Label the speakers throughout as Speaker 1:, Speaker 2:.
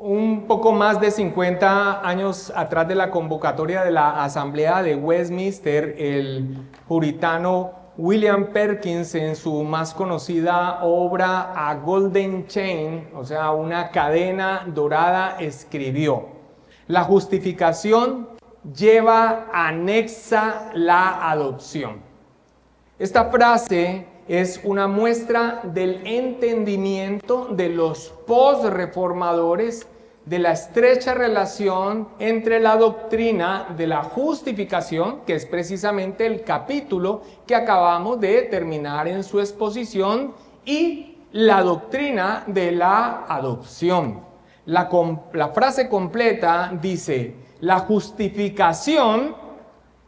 Speaker 1: un poco más de 50 años atrás de la convocatoria de la Asamblea de Westminster, el puritano William Perkins, en su más conocida obra A Golden Chain, o sea, una cadena dorada, escribió: la justificación lleva anexa la adopción. Esta frase es una muestra del entendimiento de los posreformadores de la estrecha relación entre la doctrina de la justificación, que es precisamente el capítulo que acabamos de terminar en su exposición, y la doctrina de la adopción. La frase completa dice: la justificación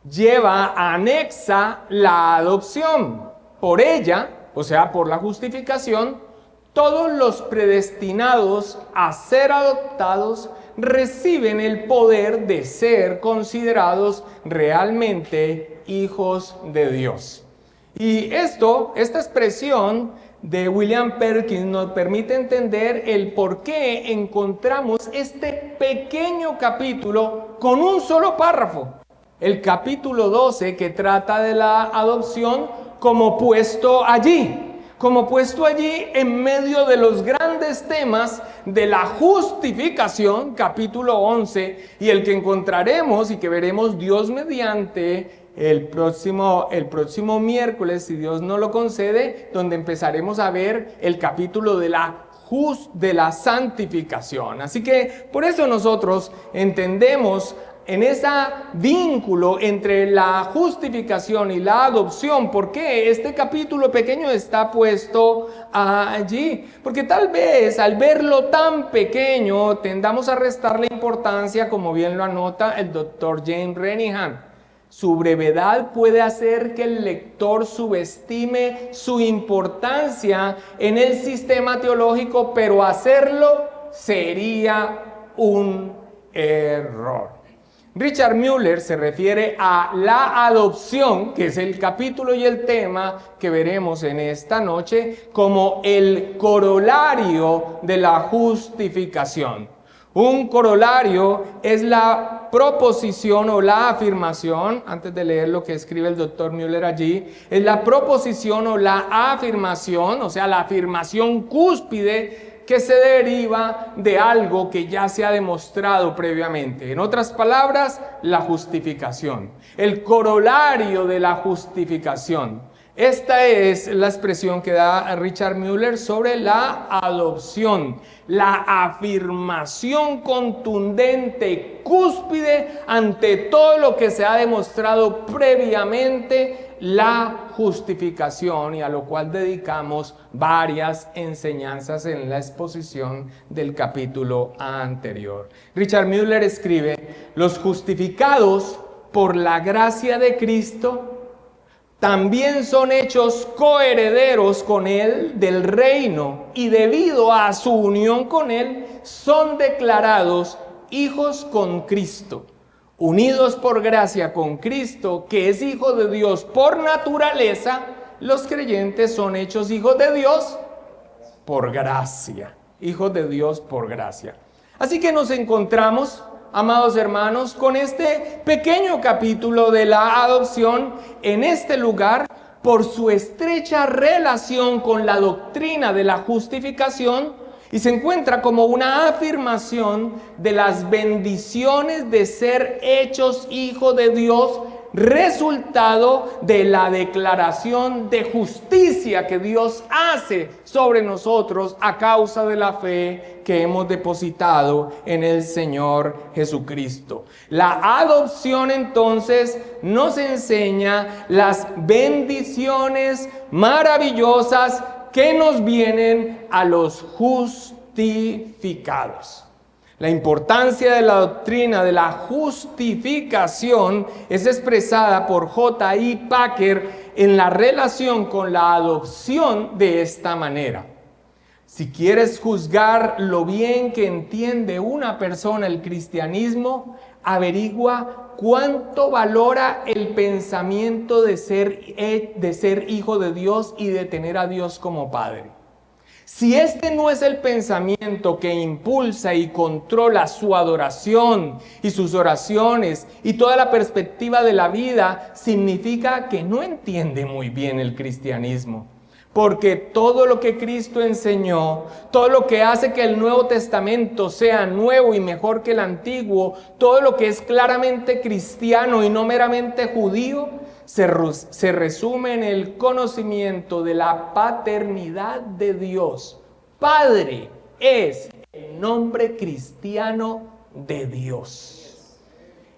Speaker 1: lleva anexa la adopción. Por ella, o sea, por la justificación, todos los predestinados a ser adoptados reciben el poder de ser considerados realmente hijos de Dios. Y esta expresión de William Perkins nos permite entender el por qué encontramos este pequeño capítulo con un solo párrafo. El capítulo 12, que trata de la adopción, como puesto allí en medio de los grandes temas de la justificación, capítulo 11, y el que encontraremos y que veremos Dios mediante el próximo miércoles, si Dios nos lo concede, donde empezaremos a ver el capítulo de la santificación. Así que por eso nosotros entendemos en ese vínculo entre la justificación y la adopción. ¿Por qué este capítulo pequeño está puesto allí? Porque tal vez al verlo tan pequeño tendamos a restarle importancia, como bien lo anota el doctor James Renihan. Su brevedad puede hacer que el lector subestime su importancia en el sistema teológico, pero hacerlo sería un error. Richard Muller se refiere a la adopción, que es el capítulo y el tema que veremos en esta noche, como el corolario de la justificación. Un corolario es la proposición o la afirmación, antes de leer lo que escribe el doctor Muller allí, es la proposición o la afirmación, o sea, la afirmación cúspide que se deriva de algo que ya se ha demostrado previamente. En otras palabras, la justificación, el corolario de la justificación. Esta es la expresión que da Richard Muller sobre la adopción, la afirmación contundente, cúspide ante todo lo que se ha demostrado previamente, la justificación, y a lo cual dedicamos varias enseñanzas en la exposición del capítulo anterior. Richard Muller escribe: los justificados por la gracia de Cristo también son hechos coherederos con Él del reino, y debido a su unión con Él son declarados hijos con Cristo. Unidos por gracia con Cristo, que es Hijo de Dios por naturaleza, los creyentes son hechos hijos de Dios por gracia. Hijos de Dios por gracia. Así que nos encontramos, amados hermanos, con este pequeño capítulo de la adopción en este lugar por su estrecha relación con la doctrina de la justificación, y se encuentra como una afirmación de las bendiciones de ser hechos hijos de Dios, resultado de la declaración de justicia que Dios hace sobre nosotros a causa de la fe que hemos depositado en el Señor Jesucristo. La adopción entonces nos enseña las bendiciones maravillosas que nos vienen a los justificados. La importancia de la doctrina de la justificación es expresada por J.I. Packer en la relación con la adopción de esta manera. Si quieres juzgar lo bien que entiende una persona el cristianismo, averigua cuánto valora el pensamiento de ser hijo de Dios y de tener a Dios como Padre. Si este no es el pensamiento que impulsa y controla su adoración y sus oraciones y toda la perspectiva de la vida, significa que no entiende muy bien el cristianismo. Porque todo lo que Cristo enseñó, todo lo que hace que el Nuevo Testamento sea nuevo y mejor que el Antiguo, todo lo que es claramente cristiano y no meramente judío, se resume en el conocimiento de la paternidad de Dios. Padre es el nombre cristiano de Dios.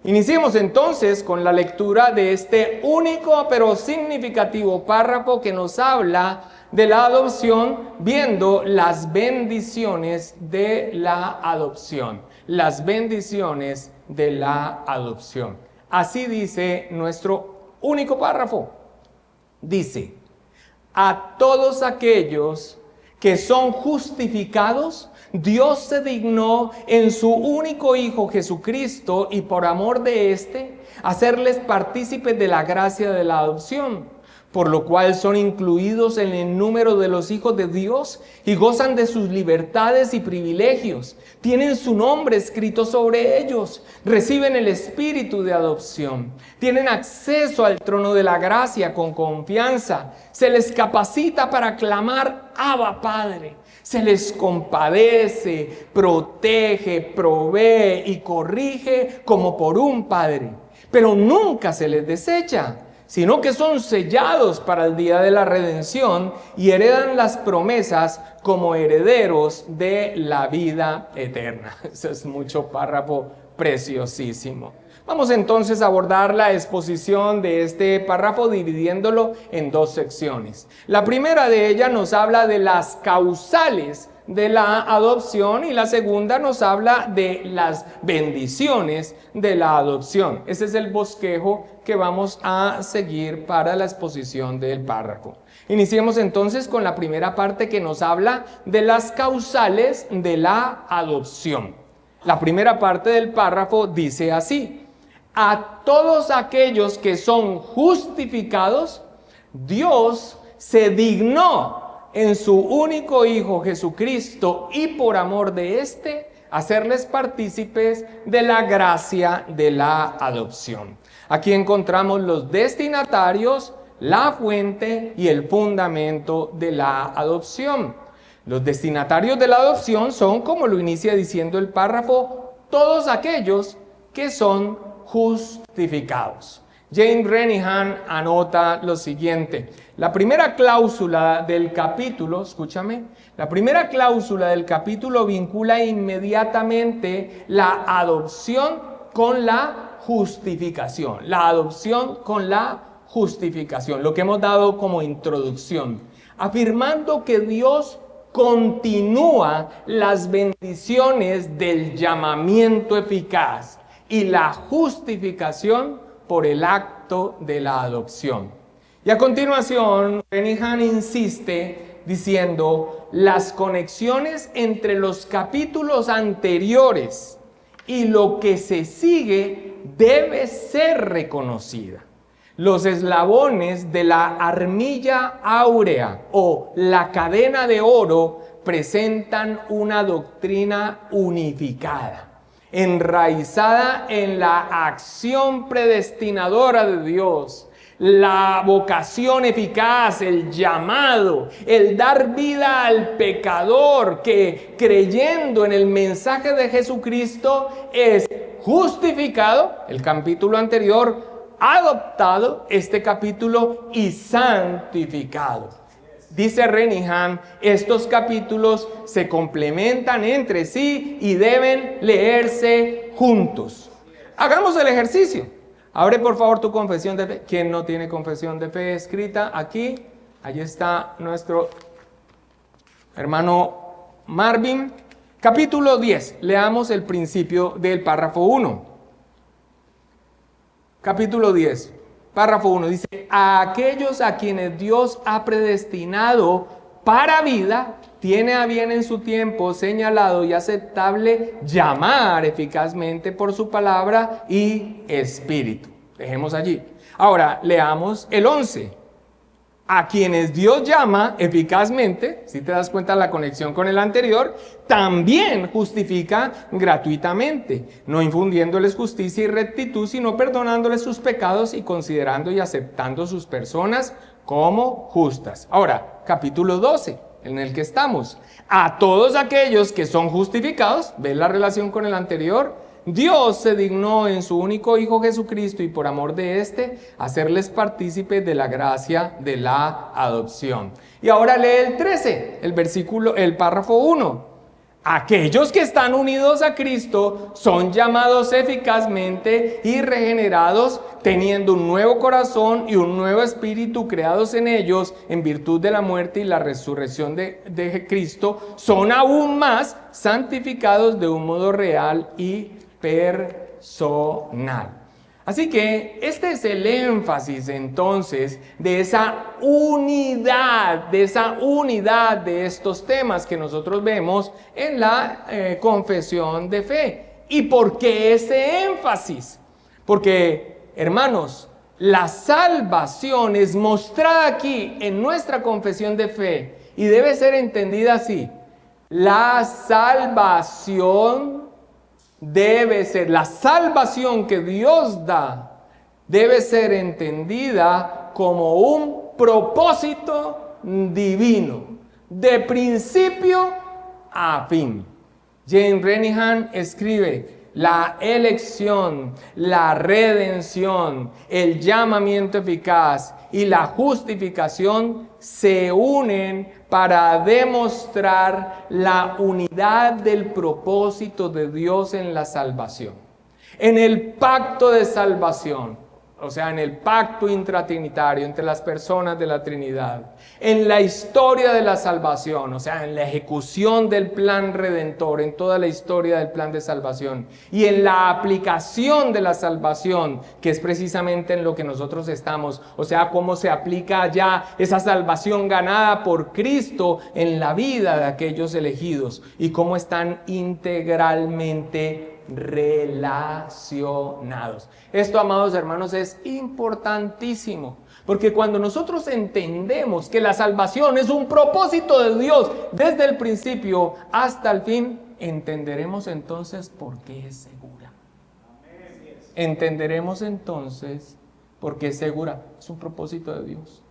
Speaker 1: Iniciemos entonces con la lectura de este único pero significativo párrafo que nos habla de la adopción, viendo las bendiciones de la adopción. Las bendiciones de la adopción. Así dice nuestro único párrafo. Dice: a todos aquellos que son justificados, Dios se dignó en su único Hijo Jesucristo y por amor de éste, hacerles partícipes de la gracia de la adopción, por lo cual son incluidos en el número de los hijos de Dios y gozan de sus libertades y privilegios. Tienen su nombre escrito sobre ellos, reciben el espíritu de adopción, tienen acceso al trono de la gracia con confianza, se les capacita para clamar Abba Padre, se les compadece, protege, provee y corrige como por un padre, pero nunca se les desecha, sino que son sellados para el día de la redención y heredan las promesas como herederos de la vida eterna. Eso es mucho párrafo preciosísimo. Vamos entonces a abordar la exposición de este párrafo dividiéndolo en dos secciones. La primera de ellas nos habla de las causales de la adopción y la segunda nos habla de las bendiciones de la adopción. Ese es el bosquejo que vamos a seguir para la exposición del párrafo. Iniciemos entonces con la primera parte que nos habla de las causales de la adopción. La primera parte del párrafo dice así: a todos aquellos que son justificados, Dios se dignó en su único Hijo Jesucristo y por amor de éste, hacerles partícipes de la gracia de la adopción. Aquí encontramos los destinatarios, la fuente y el fundamento de la adopción. Los destinatarios de la adopción son, como lo inicia diciendo el párrafo, todos aquellos que son justificados. James Renihan anota lo siguiente: la primera cláusula del capítulo, escúchame, la primera cláusula del capítulo vincula inmediatamente la adopción con la justificación. La adopción con la justificación, lo que hemos dado como introducción, afirmando que Dios continúa las bendiciones del llamamiento eficaz y la justificación por el acto de la adopción. Y a continuación, Renihan insiste diciendo: las conexiones entre los capítulos anteriores y lo que se sigue debe ser reconocida. Los eslabones de la armilla áurea o la cadena de oro presentan una doctrina unificada, enraizada en la acción predestinadora de Dios, la vocación eficaz, el llamado, el dar vida al pecador que, creyendo en el mensaje de Jesucristo, es justificado, el capítulo anterior, adoptado, este capítulo, y santificado. Dice Renihan, estos capítulos se complementan entre sí y deben leerse juntos. Hagamos el ejercicio. Abre por favor tu confesión de fe. ¿Quién no tiene confesión de fe escrita? Aquí, allí está nuestro hermano Marvin. Capítulo 10. Leamos el principio del párrafo 1. Capítulo 10, párrafo 1, dice: a aquellos a quienes Dios ha predestinado para vida, tiene a bien en su tiempo señalado y aceptable llamar eficazmente por su palabra y espíritu. Dejemos allí. Ahora, leamos el 11. A quienes Dios llama eficazmente, si te das cuenta la conexión con el anterior, también justifica gratuitamente, no infundiéndoles justicia y rectitud, sino perdonándoles sus pecados y considerando y aceptando sus personas como justas. Ahora, capítulo 12, en el que estamos. A todos aquellos que son justificados, ¿ves la relación con el anterior? Dios se dignó en su único Hijo Jesucristo y por amor de éste, hacerles partícipes de la gracia de la adopción. Y ahora lee el 13, el párrafo 1. Aquellos que están unidos a Cristo son llamados eficazmente y regenerados, teniendo un nuevo corazón y un nuevo espíritu creados en ellos en virtud de la muerte y la resurrección de Cristo, son aún más santificados de un modo real y personal. Así que este es el énfasis entonces de esa unidad de estos temas que nosotros vemos en la confesión de fe. ¿Y por qué ese énfasis? Porque, hermanos, la salvación es mostrada aquí en nuestra confesión de fe y debe ser entendida así. La salvación que Dios da, debe ser entendida como un propósito divino, de principio a fin. Jane Renihan escribe: la elección, la redención, el llamamiento eficaz y la justificación se unen para demostrar la unidad del propósito de Dios en la salvación. En el pacto de salvación, o sea, en el pacto intratrinitario entre las personas de la Trinidad, en la historia de la salvación, o sea, en la ejecución del plan redentor, en toda la historia del plan de salvación, y en la aplicación de la salvación, que es precisamente en lo que nosotros estamos, o sea, cómo se aplica ya esa salvación ganada por Cristo en la vida de aquellos elegidos, y cómo están integralmente relacionados. Esto, amados hermanos, es importantísimo, porque cuando nosotros entendemos que la salvación es un propósito de Dios desde el principio hasta el fin, entenderemos entonces por qué es segura. Entenderemos entonces por qué es segura. Es un propósito de Dios.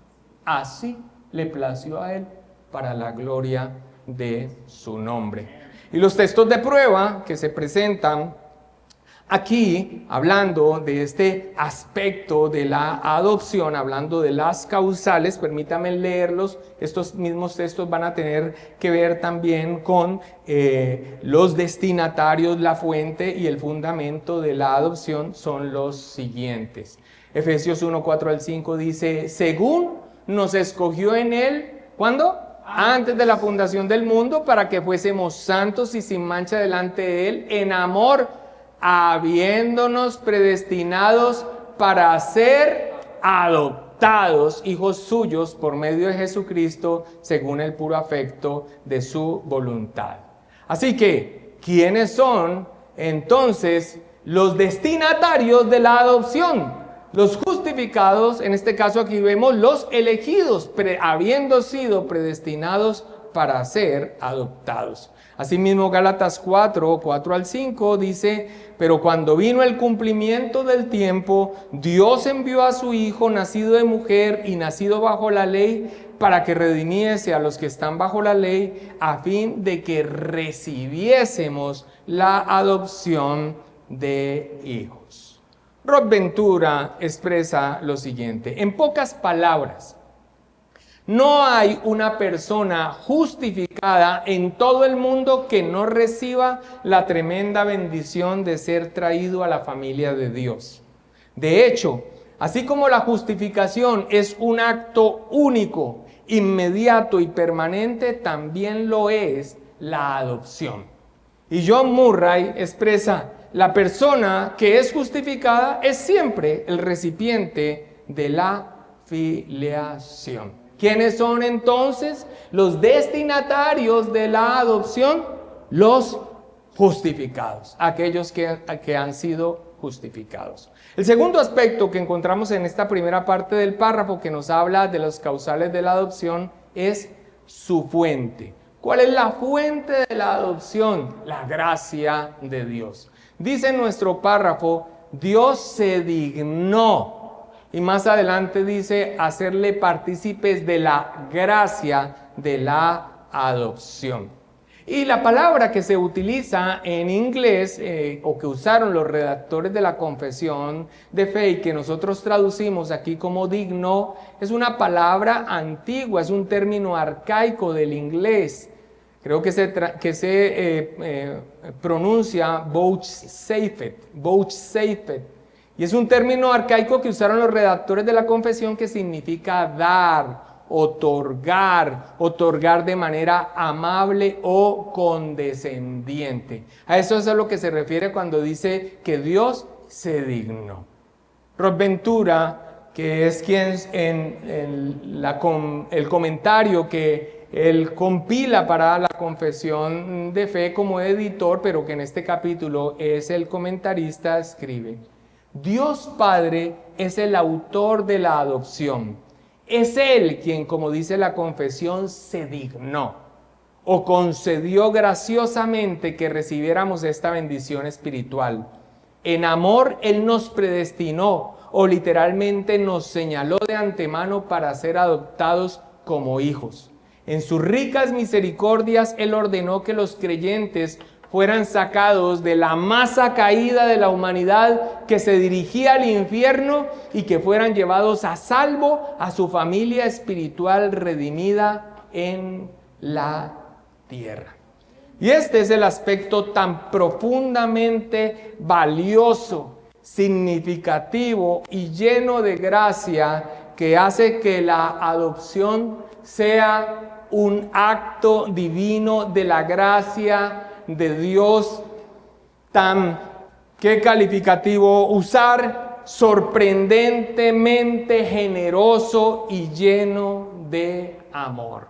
Speaker 1: Así le plació a Él para la gloria de su nombre. Y los textos de prueba que se presentan aquí, hablando de este aspecto de la adopción, hablando de las causales, permítame leerlos. Estos mismos textos van a tener que ver también con los destinatarios, la fuente y el fundamento de la adopción son los siguientes. Efesios 1, 4 al 5 dice: según nos escogió en Él, ¿cuándo? Antes de la fundación del mundo, para que fuésemos santos y sin mancha delante de Él, en amor, habiéndonos predestinados para ser adoptados hijos suyos por medio de Jesucristo, según el puro afecto de su voluntad. Así que, ¿quiénes son entonces los destinatarios de la adopción? Los justificados, en este caso aquí vemos los elegidos, habiendo sido predestinados para ser adoptados. Asimismo, Gálatas 4 al 5 dice: pero cuando vino el cumplimiento del tiempo, Dios envió a su Hijo, nacido de mujer y nacido bajo la ley, para que redimiese a los que están bajo la ley, a fin de que recibiésemos la adopción de hijos. Rob Ventura expresa lo siguiente: en pocas palabras, no hay una persona justificada en todo el mundo que no reciba la tremenda bendición de ser traído a la familia de Dios. De hecho, así como la justificación es un acto único, inmediato y permanente, también lo es la adopción. Y John Murray expresa: la persona que es justificada es siempre el recipiente de la filiación. ¿Quiénes son entonces los destinatarios de la adopción? Los justificados, aquellos que han sido justificados. El segundo aspecto que encontramos en esta primera parte del párrafo que nos habla de los causales de la adopción es su fuente. ¿Cuál es la fuente de la adopción? La gracia de Dios. Dice en nuestro párrafo, Dios se dignó, y más adelante dice, hacerle partícipes de la gracia de la adopción. Y la palabra que se utiliza en inglés, o que usaron los redactores de la Confesión de Fe y que nosotros traducimos aquí como digno, es una palabra antigua, es un término arcaico del inglés. Creo que se pronuncia vouchsafed. Y es un término arcaico que usaron los redactores de la Confesión que significa dar, otorgar de manera amable o condescendiente. A eso es a lo que se refiere cuando dice que Dios se dignó. Rob Ventura, que es quien en el comentario que él compila para la Confesión de Fe como editor, pero que en este capítulo es el comentarista, escribe: Dios Padre es el autor de la adopción. Es Él quien, como dice la Confesión, se dignó o concedió graciosamente que recibiéramos esta bendición espiritual. En amor Él nos predestinó o literalmente nos señaló de antemano para ser adoptados como hijos. En sus ricas misericordias Él ordenó que los creyentes fueran sacados de la masa caída de la humanidad que se dirigía al infierno y que fueran llevados a salvo a su familia espiritual redimida en la tierra. Y este es el aspecto tan profundamente valioso, significativo y lleno de gracia que hace que la adopción sea un acto divino de la gracia de Dios. ¿Qué calificativo usar? Sorprendentemente generoso y lleno de amor.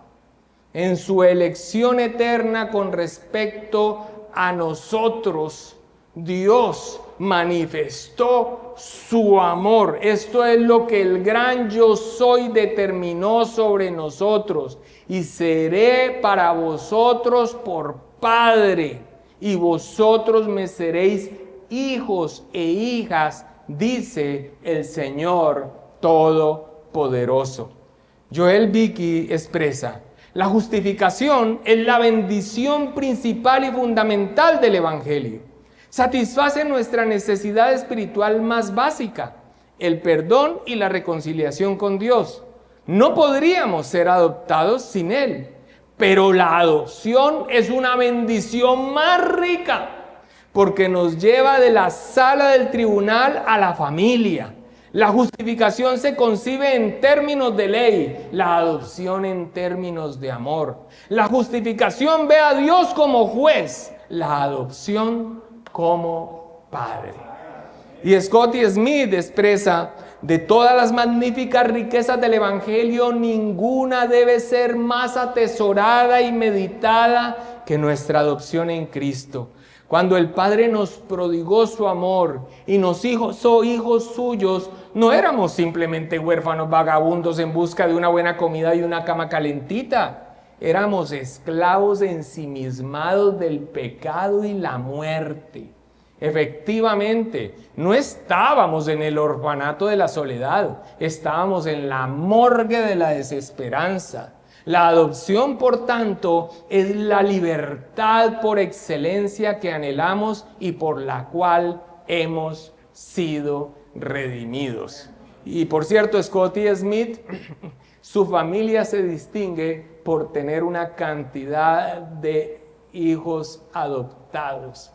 Speaker 1: En su elección eterna con respecto a nosotros, Dios manifestó su amor. Esto es lo que el gran yo soy determinó sobre nosotros. Y seré para vosotros por Padre, y vosotros me seréis hijos e hijas, dice el Señor Todopoderoso. Joel Vicky expresa: la justificación es la bendición principal y fundamental del Evangelio. Satisface nuestra necesidad espiritual más básica, el perdón y la reconciliación con Dios. No podríamos ser adoptados sin Él. Pero la adopción es una bendición más rica porque nos lleva de la sala del tribunal a la familia. La justificación se concibe en términos de ley, la adopción en términos de amor. La justificación ve a Dios como juez, la adopción como padre. Y Scotty Smith expresa: de todas las magníficas riquezas del Evangelio, ninguna debe ser más atesorada y meditada que nuestra adopción en Cristo. Cuando el Padre nos prodigó su amor y nos hizo hijos suyos, no éramos simplemente huérfanos vagabundos en busca de una buena comida y una cama calentita. Éramos esclavos ensimismados del pecado y la muerte. Efectivamente, no estábamos en el orfanato de la soledad, estábamos en la morgue de la desesperanza. La adopción, por tanto, es la libertad por excelencia que anhelamos y por la cual hemos sido redimidos. Y por cierto, Scotty Smith, su familia se distingue por tener una cantidad de hijos adoptados.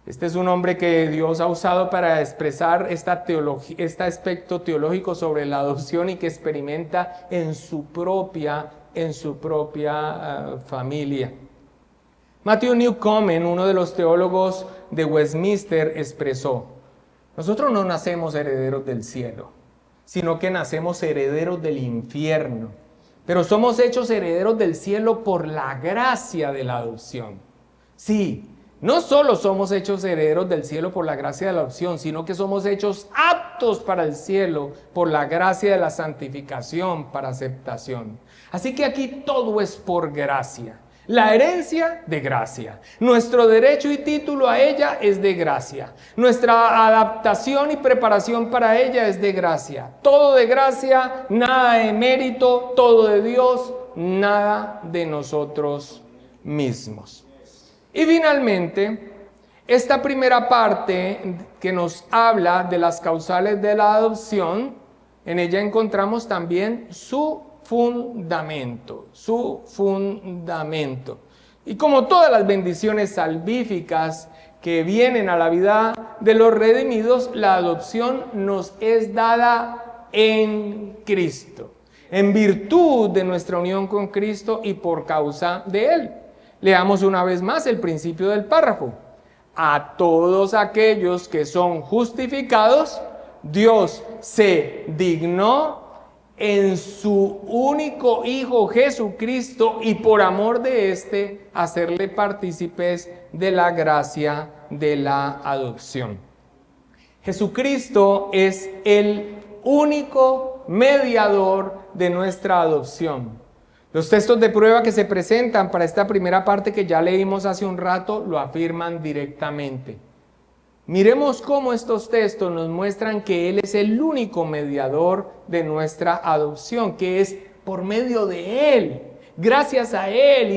Speaker 1: Este es un hombre que Dios ha usado para expresar este aspecto teológico sobre la adopción y que experimenta en su propia familia. Matthew Newcomen, uno de los teólogos de Westminster, expresó: nosotros no nacemos herederos del cielo, sino que nacemos herederos del infierno, pero somos hechos herederos del cielo por la gracia de la adopción. Sí, No solo somos hechos herederos del cielo por la gracia de la adopción, sino que somos hechos aptos para el cielo por la gracia de la santificación, para aceptación. Así que aquí todo es por gracia. La herencia de gracia. Nuestro derecho y título a ella es de gracia. Nuestra adaptación y preparación para ella es de gracia. Todo de gracia, nada de mérito, todo de Dios, nada de nosotros mismos. Y finalmente, esta primera parte que nos habla de las causales de la adopción, en ella encontramos también su fundamento. Y como todas las bendiciones salvíficas que vienen a la vida de los redimidos, la adopción nos es dada en Cristo, en virtud de nuestra unión con Cristo y por causa de Él. Leamos una vez más el principio del párrafo. A todos aquellos que son justificados, Dios se dignó en su único Hijo Jesucristo y por amor de éste hacerle partícipes de la gracia de la adopción. Jesucristo es el único mediador de nuestra adopción. Los textos de prueba que se presentan para esta primera parte que ya leímos hace un rato lo afirman directamente. Miremos cómo estos textos nos muestran que Él es el único mediador de nuestra adopción, que es por medio de Él, gracias a Él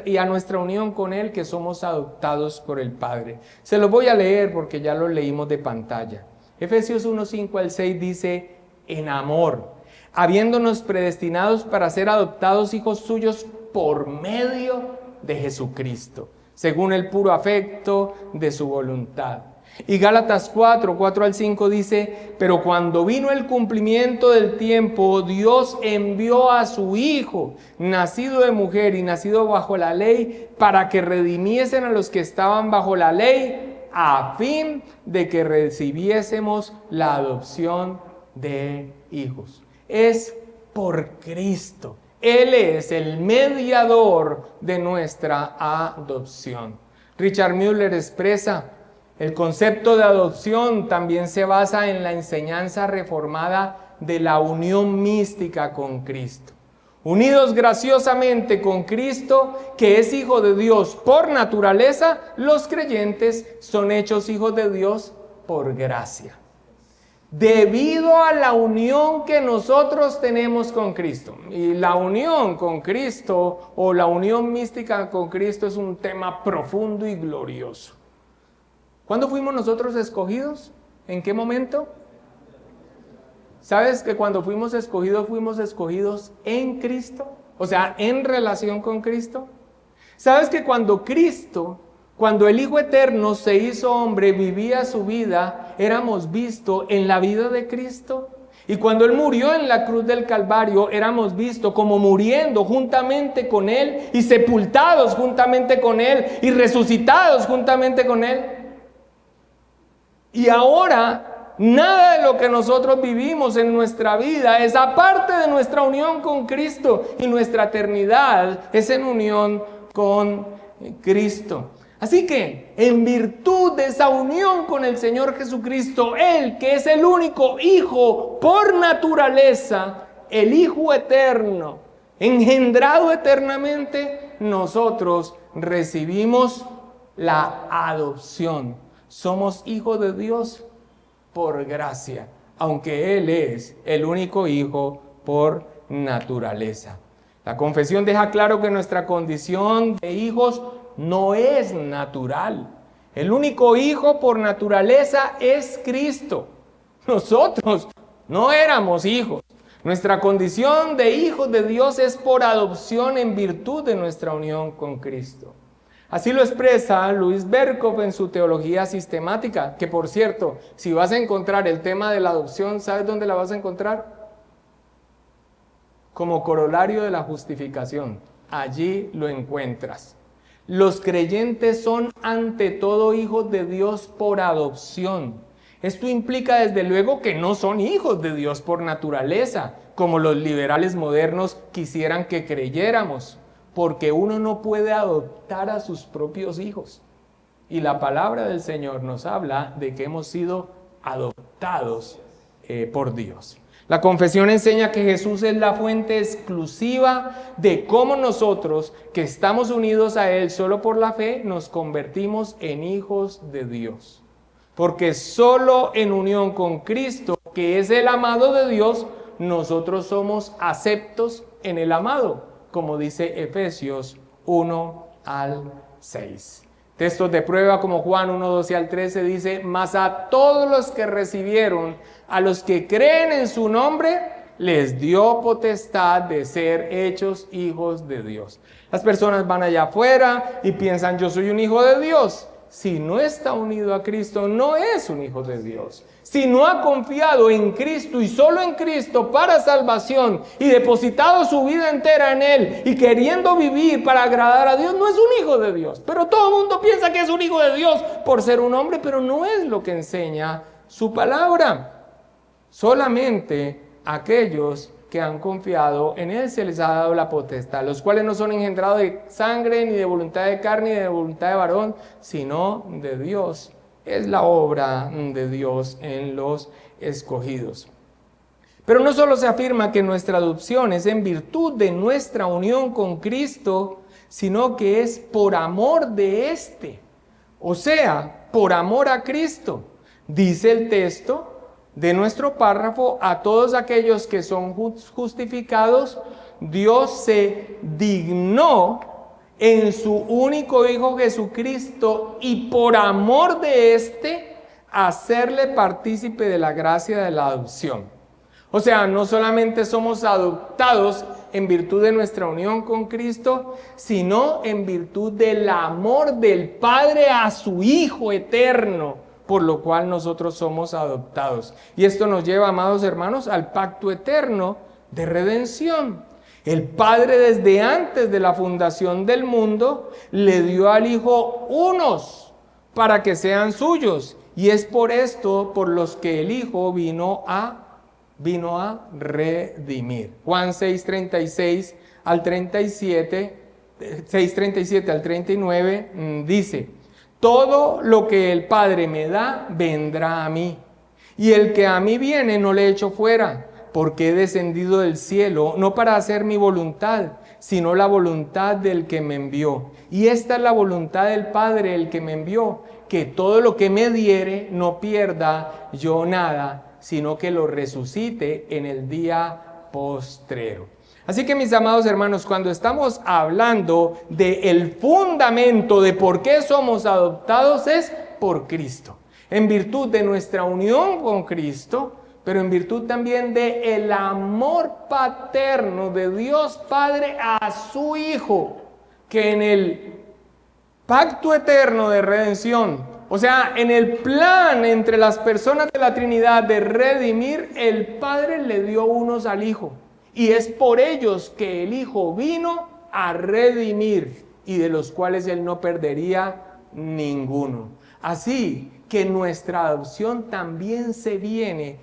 Speaker 1: y a nuestra unión con Él que somos adoptados por el Padre. Se los voy a leer porque ya lo leímos de pantalla. Efesios 1, 5 al 6 dice, en amor, habiéndonos predestinados para ser adoptados hijos suyos por medio de Jesucristo, según el puro afecto de su voluntad. Y Gálatas 4 al 5 dice, pero cuando vino el cumplimiento del tiempo, Dios envió a su Hijo, nacido de mujer y nacido bajo la ley, para que redimiesen a los que estaban bajo la ley, a fin de que recibiésemos la adopción de hijos. Es por Cristo. Él es el mediador de nuestra adopción. Richard Müller expresa, el concepto de adopción también se basa en la enseñanza reformada de la unión mística con Cristo. Unidos graciosamente con Cristo, que es Hijo de Dios por naturaleza, los creyentes son hechos hijos de Dios por gracia. Debido a la unión que nosotros tenemos con Cristo. Y la unión con Cristo o la unión mística con Cristo es un tema profundo y glorioso. ¿Cuándo fuimos nosotros escogidos? ¿En qué momento? ¿Sabes que cuando fuimos escogidos en Cristo? O sea, en relación con Cristo. ¿Sabes que cuando el Hijo Eterno se hizo hombre, vivía su vida, éramos vistos en la vida de Cristo? Y cuando Él murió en la cruz del Calvario, éramos vistos como muriendo juntamente con Él y sepultados juntamente con Él y resucitados juntamente con Él. Y ahora, nada de lo que nosotros vivimos en nuestra vida es aparte de nuestra unión con Cristo, y nuestra eternidad es en unión con Cristo. Así que, en virtud de esa unión con el Señor Jesucristo, Él, que es el único Hijo por naturaleza, el Hijo eterno, engendrado eternamente, nosotros recibimos la adopción. Somos hijos de Dios por gracia, aunque Él es el único Hijo por naturaleza. La confesión deja claro que nuestra condición de hijos no es natural. El único Hijo por naturaleza es Cristo. Nosotros no éramos hijos. Nuestra condición de hijos de Dios es por adopción en virtud de nuestra unión con Cristo. Así lo expresa Louis Berkhof en su teología sistemática, que por cierto, si vas a encontrar el tema de la adopción, ¿sabes dónde la vas a encontrar? Como corolario de la justificación. Allí lo encuentras. Los creyentes son ante todo hijos de Dios por adopción. Esto implica desde luego que no son hijos de Dios por naturaleza, como los liberales modernos quisieran que creyéramos, porque uno no puede adoptar a sus propios hijos. Y la palabra del Señor nos habla de que hemos sido adoptados por Dios. La confesión enseña que Jesús es la fuente exclusiva de cómo nosotros, que estamos unidos a Él solo por la fe, nos convertimos en hijos de Dios. Porque solo en unión con Cristo, que es el amado de Dios, nosotros somos aceptos en el amado, como dice Efesios 1 al 6. Textos de prueba como Juan 1, 12 al 13 dice: mas a todos los que recibieron, a los que creen en su nombre, les dio potestad de ser hechos hijos de Dios. Las personas van allá afuera y piensan: yo soy un hijo de Dios. Si no está unido a Cristo, no es un hijo de Dios. Si no ha confiado en Cristo y solo en Cristo para salvación y depositado su vida entera en Él y queriendo vivir para agradar a Dios, no es un hijo de Dios. Pero todo el mundo piensa que es un hijo de Dios por ser un hombre, pero no es lo que enseña su palabra. Solamente aquellos que han confiado en Él se les ha dado la potestad, los cuales no son engendrados de sangre, ni de voluntad de carne, ni de voluntad de varón, sino de Dios. Es la obra de Dios en los escogidos. Pero no solo se afirma que nuestra adopción es en virtud de nuestra unión con Cristo, sino que es por amor de éste, o sea, por amor a Cristo. Dice el texto de nuestro párrafo: a todos aquellos que son justificados, Dios se dignó en su único Hijo Jesucristo, y por amor de éste, hacerle partícipe de la gracia de la adopción. O sea, no solamente somos adoptados en virtud de nuestra unión con Cristo, sino en virtud del amor del Padre a su Hijo eterno, por lo cual nosotros somos adoptados. Y esto nos lleva, amados hermanos, al pacto eterno de redención. El Padre, desde antes de la fundación del mundo, le dio al Hijo unos para que sean suyos. Y es por esto por los que el Hijo vino a redimir. Juan 6:36 al 37, 6:37 al 39 dice: todo lo que el Padre me da, vendrá a mí. Y el que a mí viene, no le echo fuera, porque he descendido del cielo, no para hacer mi voluntad, sino la voluntad del que me envió. Y esta es la voluntad del Padre, el que me envió, que todo lo que me diere, no pierda yo nada, sino que lo resucite en el día postrero. Así que, mis amados hermanos, cuando estamos hablando del fundamento de por qué somos adoptados, es por Cristo, en virtud de nuestra unión con Cristo, pero en virtud también del amor paterno de Dios Padre a su Hijo, que en el pacto eterno de redención, o sea, en el plan entre las personas de la Trinidad de redimir, el Padre le dio unos al Hijo. Y es por ellos que el Hijo vino a redimir, y de los cuales Él no perdería ninguno. Así que nuestra adopción también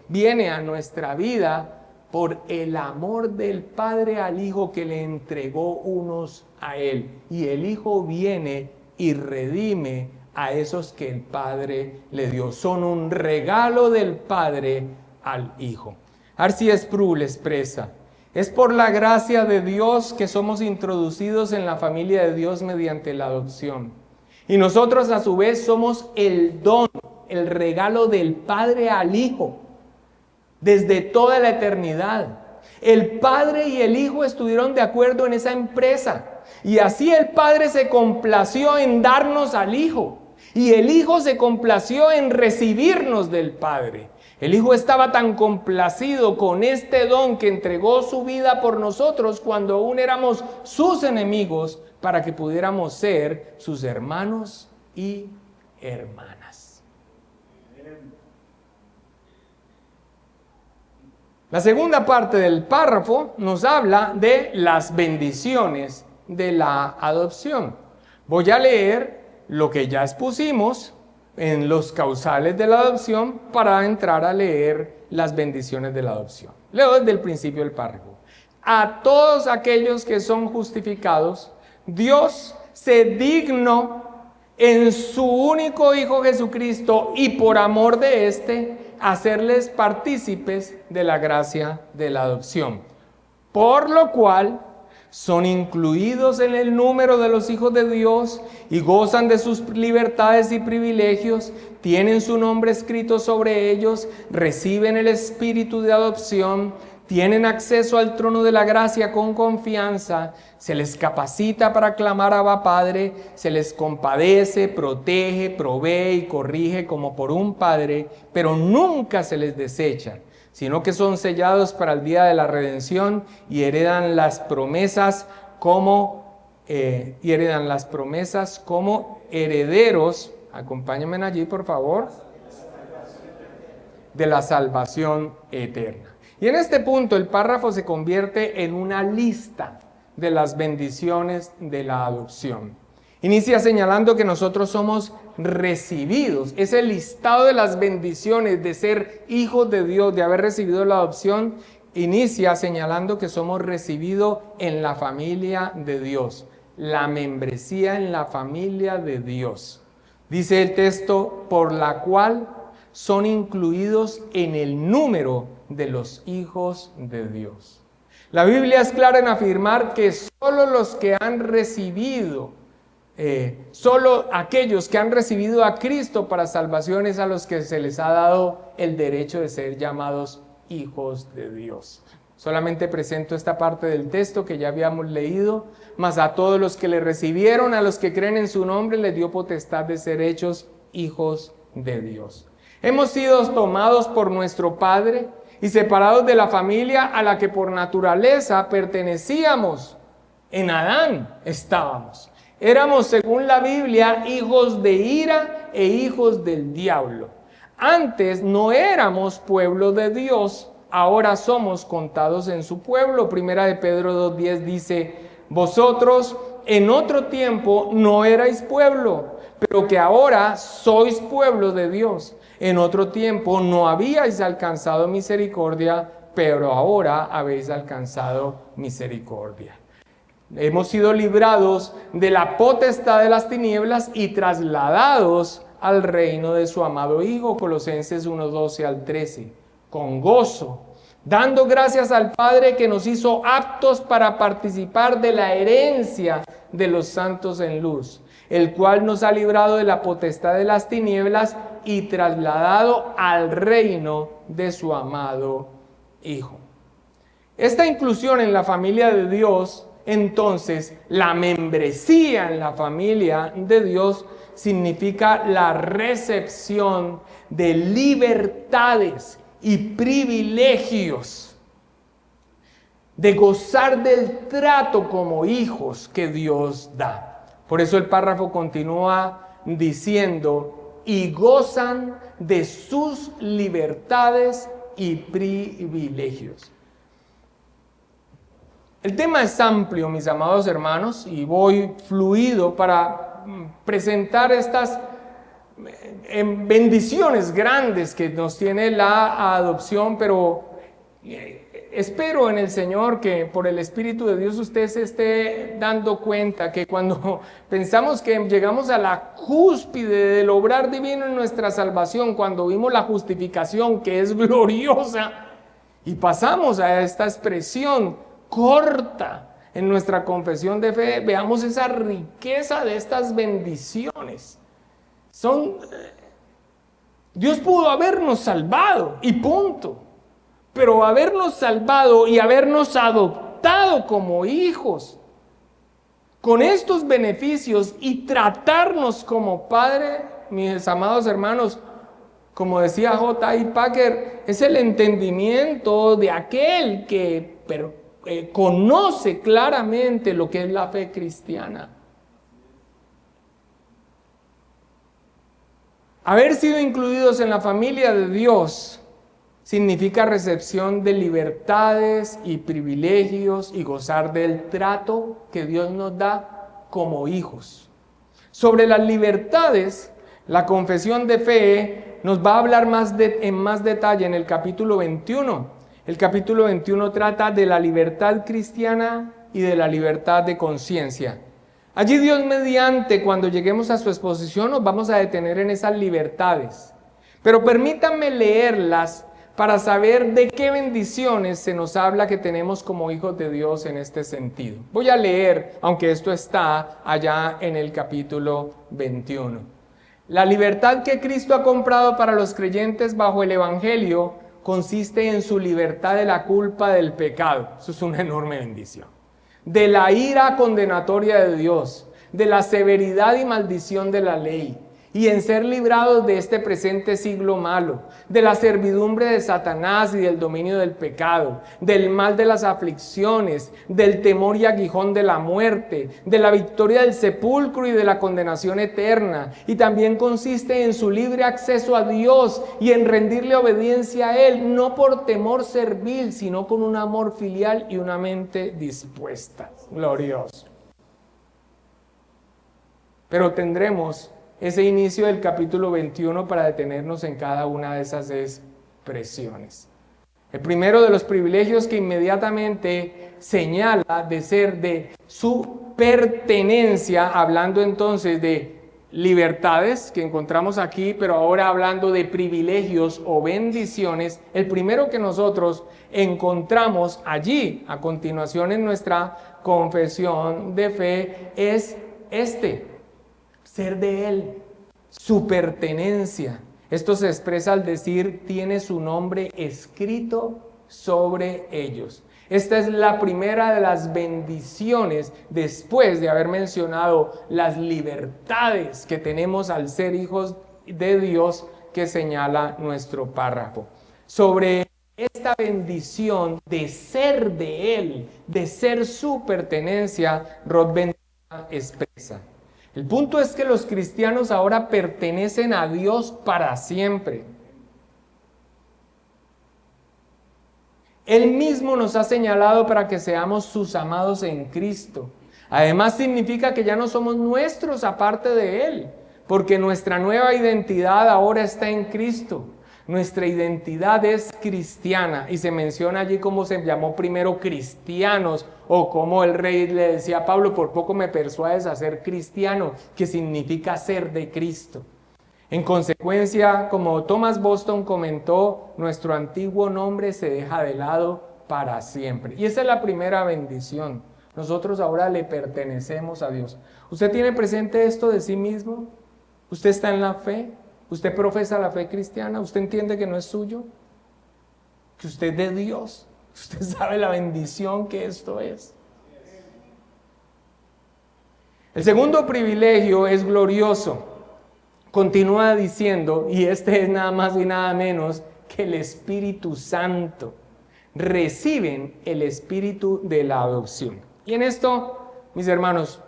Speaker 1: viene a nuestra vida por el amor del Padre al Hijo, que le entregó unos a Él. Y el Hijo viene y redime a esos que el Padre le dio. Son un regalo del Padre al Hijo. R.C. Sproul expresa: es por la gracia de Dios que somos introducidos en la familia de Dios mediante la adopción. Y nosotros, a su vez, somos el don, el regalo del Padre al Hijo, desde toda la eternidad. El Padre y el Hijo estuvieron de acuerdo en esa empresa. Y así el Padre se complació en darnos al Hijo. Y el Hijo se complació en recibirnos del Padre. El Hijo estaba tan complacido con este don que entregó su vida por nosotros cuando aún éramos sus enemigos, para que pudiéramos ser sus hermanos y hermanas. La segunda parte del párrafo nos habla de las bendiciones de la adopción. Voy a leer lo que ya expusimos en los causales de la adopción para entrar a leer las bendiciones de la adopción. Leo desde el principio del párrafo. A todos aquellos que son justificados, Dios se dignó en su único Hijo Jesucristo y por amor de éste, hacerles partícipes de la gracia de la adopción. Por lo cual son incluidos en el número de los hijos de Dios y gozan de sus libertades y privilegios, tienen su nombre escrito sobre ellos, reciben el espíritu de adopción, tienen acceso al trono de la gracia con confianza, se les capacita para clamar a Abba Padre, se les compadece, protege, provee y corrige como por un padre, pero nunca se les desecha, sino que son sellados para el día de la redención y heredan las promesas como herederos, acompáñenme allí por favor, de la salvación eterna. Y en este punto el párrafo se convierte en una lista de las bendiciones de la adopción. Inicia señalando que nosotros somos recibidos. Ese listado de las bendiciones de ser hijos de Dios, de haber recibido la adopción, inicia señalando que somos recibidos en la familia de Dios. La membresía en la familia de Dios. Dice el texto, por la cual son incluidos en el número de los hijos de Dios. La Biblia es clara en afirmar que solo los que han recibido, solo aquellos que han recibido a Cristo para salvación es a los que se les ha dado el derecho de ser llamados hijos de Dios. Solamente presento esta parte del texto que ya habíamos leído, mas a todos los que le recibieron, a los que creen en su nombre, les dio potestad de ser hechos hijos de Dios. Hemos sido tomados por nuestro Padre y separados de la familia a la que por naturaleza pertenecíamos. En Adán estábamos. Éramos, según la Biblia, hijos de ira e hijos del diablo. Antes no éramos pueblo de Dios, ahora somos contados en su pueblo. Primera de Pedro 2:10 dice, vosotros en otro tiempo no erais pueblo, pero que ahora sois pueblo de Dios. En otro tiempo no habíais alcanzado misericordia, pero ahora habéis alcanzado misericordia. Hemos sido librados de la potestad de las tinieblas y trasladados al reino de su amado Hijo, Colosenses 1:12 al 13, con gozo, dando gracias al Padre que nos hizo aptos para participar de la herencia de los santos en luz, el cual nos ha librado de la potestad de las tinieblas y trasladado al reino de su amado Hijo. Esta inclusión en la familia de Dios, entonces, la membresía en la familia de Dios significa la recepción de libertades y privilegios, de gozar del trato como hijos que Dios da. Por eso el párrafo continúa diciendo, y gozan de sus libertades y privilegios. El tema es amplio, mis amados hermanos, y voy fluido para presentar estas bendiciones grandes que nos tiene la adopción, pero espero en el Señor que por el Espíritu de Dios usted se esté dando cuenta que cuando pensamos que llegamos a la cúspide del obrar divino en nuestra salvación, cuando vimos la justificación que es gloriosa y pasamos a esta expresión corta en nuestra confesión de fe, veamos esa riqueza de estas bendiciones. Dios pudo habernos salvado y punto, pero habernos salvado y habernos adoptado como hijos con estos beneficios y tratarnos como padre, mis amados hermanos, como decía J.I. Packer, es el entendimiento de aquel que conoce claramente lo que es la fe cristiana. Haber sido incluidos en la familia de Dios significa recepción de libertades y privilegios y gozar del trato que Dios nos da como hijos. Sobre las libertades, la confesión de fe nos va a hablar en más detalle en el capítulo 21. El capítulo 21 trata de la libertad cristiana y de la libertad de conciencia. Allí Dios mediante, cuando lleguemos a su exposición, nos vamos a detener en esas libertades. Pero permítanme leerlas para saber de qué bendiciones se nos habla que tenemos como hijos de Dios en este sentido. Voy a leer, aunque esto está allá en el capítulo 21. La libertad que Cristo ha comprado para los creyentes bajo el Evangelio consiste en su libertad de la culpa del pecado. Eso es una enorme bendición. De la ira condenatoria de Dios, de la severidad y maldición de la ley, y en ser librados de este presente siglo malo, de la servidumbre de Satanás y del dominio del pecado, del mal de las aflicciones, del temor y aguijón de la muerte, de la victoria del sepulcro y de la condenación eterna. Y también consiste en su libre acceso a Dios y en rendirle obediencia a Él, no por temor servil, sino con un amor filial y una mente dispuesta. Glorioso. Pero tendremos ese inicio del capítulo 21 para detenernos en cada una de esas expresiones. El primero de los privilegios que inmediatamente señala de ser de su pertenencia, hablando entonces de libertades que encontramos aquí, pero ahora hablando de privilegios o bendiciones, el primero que nosotros encontramos allí, a continuación en nuestra confesión de fe, es ser de Él, su pertenencia. Esto se expresa al decir, tiene su nombre escrito sobre ellos. Esta es la primera de las bendiciones después de haber mencionado las libertades que tenemos al ser hijos de Dios que señala nuestro párrafo. Sobre esta bendición de ser de Él, de ser su pertenencia, Rod Bendita expresa. El punto es que los cristianos ahora pertenecen a Dios para siempre. Él mismo nos ha señalado para que seamos sus amados en Cristo. Además significa que ya no somos nuestros aparte de Él, porque nuestra nueva identidad ahora está en Cristo. Nuestra identidad es cristiana y se menciona allí cómo se llamó primero cristianos o como el rey le decía a Pablo, por poco me persuades a ser cristiano, que significa ser de Cristo. En consecuencia, como Thomas Boston comentó, nuestro antiguo nombre se deja de lado para siempre. Y esa es la primera bendición. Nosotros ahora le pertenecemos a Dios. ¿Usted tiene presente esto de sí mismo? ¿Usted está en la fe? ¿Usted profesa la fe cristiana? ¿Usted entiende que no es suyo? ¿Que usted es de Dios? ¿Usted sabe la bendición que esto es? El segundo privilegio es glorioso. Continúa diciendo, y este es nada más y nada menos que el Espíritu Santo. Reciben el espíritu de la adopción. Y en esto, mis hermanos,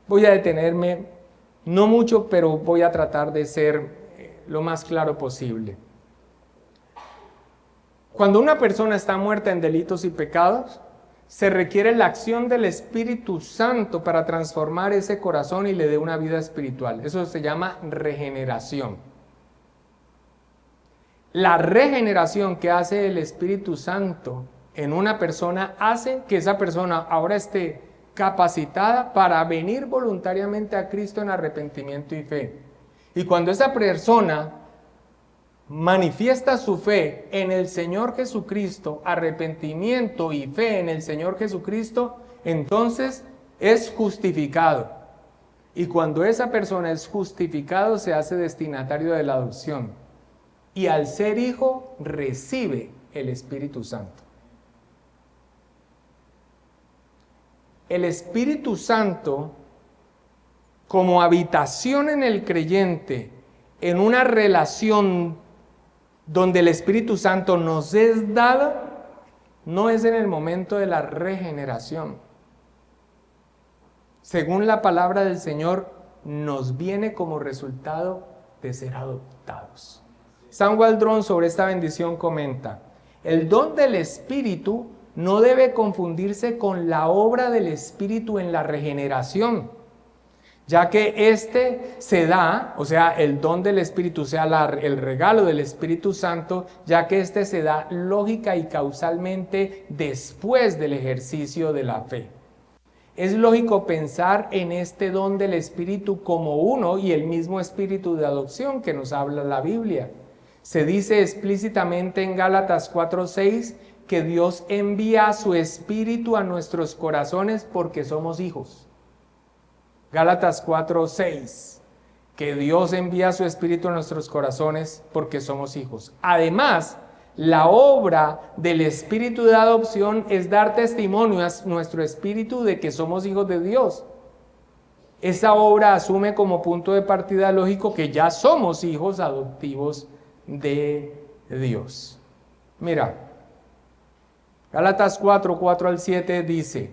Speaker 1: voy a detenerme, no mucho, pero voy a tratar de ser lo más claro posible. Cuando una persona está muerta en delitos y pecados, se requiere la acción del Espíritu Santo para transformar ese corazón y le dé una vida espiritual. Eso se llama regeneración. La regeneración que hace el Espíritu Santo en una persona hace que esa persona ahora esté capacitada para venir voluntariamente a Cristo en arrepentimiento y fe. Y cuando esa persona manifiesta su fe en el Señor Jesucristo, arrepentimiento y fe en el Señor Jesucristo, entonces es justificado. Y cuando esa persona es justificado, se hace destinatario de la adopción. Y al ser hijo, recibe el Espíritu Santo. El Espíritu Santo, como habitación en el creyente, en una relación donde el Espíritu Santo nos es dado, no es en el momento de la regeneración. Según la palabra del Señor, nos viene como resultado de ser adoptados. San Waldron sobre esta bendición comenta, el don del Espíritu no debe confundirse con la obra del Espíritu en la regeneración, ya que este se da, o sea, el don del Espíritu, o sea, el regalo del Espíritu Santo, ya que este se da lógica y causalmente después del ejercicio de la fe. es lógico pensar en este don del Espíritu como uno y el mismo Espíritu de adopción que nos habla la Biblia. Se dice explícitamente en Gálatas 4:6 que Dios envía su Espíritu a nuestros corazones porque somos hijos. Gálatas 4:6, que Dios envía su Espíritu a nuestros corazones porque somos hijos. Además, la obra del Espíritu de adopción es dar testimonio a nuestro espíritu de que somos hijos de Dios. Esa obra asume como punto de partida lógico que ya somos hijos adoptivos de Dios. Mira, Gálatas 4:4-7 dice: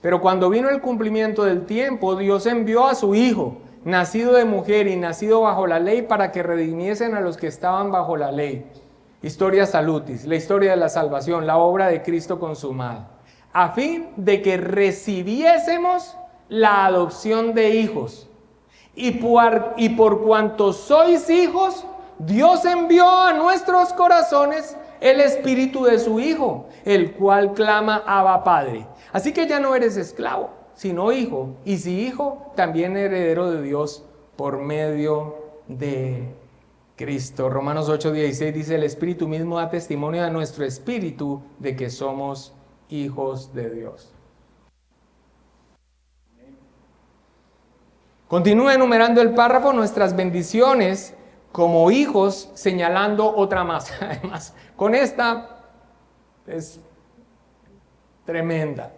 Speaker 1: pero cuando vino el cumplimiento del tiempo, Dios envió a su Hijo, nacido de mujer y nacido bajo la ley, para que redimiesen a los que estaban bajo la ley. Historia salutis, la historia de la salvación, la obra de Cristo consumada, a fin de que recibiésemos la adopción de hijos. Y por cuanto sois hijos, Dios envió a nuestros corazones el Espíritu de su Hijo, el cual clama Abba Padre. Así que ya no eres esclavo, sino hijo, y si hijo, también heredero de Dios por medio de Cristo. Romanos 8:16 dice: el Espíritu mismo da testimonio a nuestro espíritu de que somos hijos de Dios. Continúa enumerando el párrafo nuestras bendiciones como hijos, señalando otra más. Además, con esta es tremenda.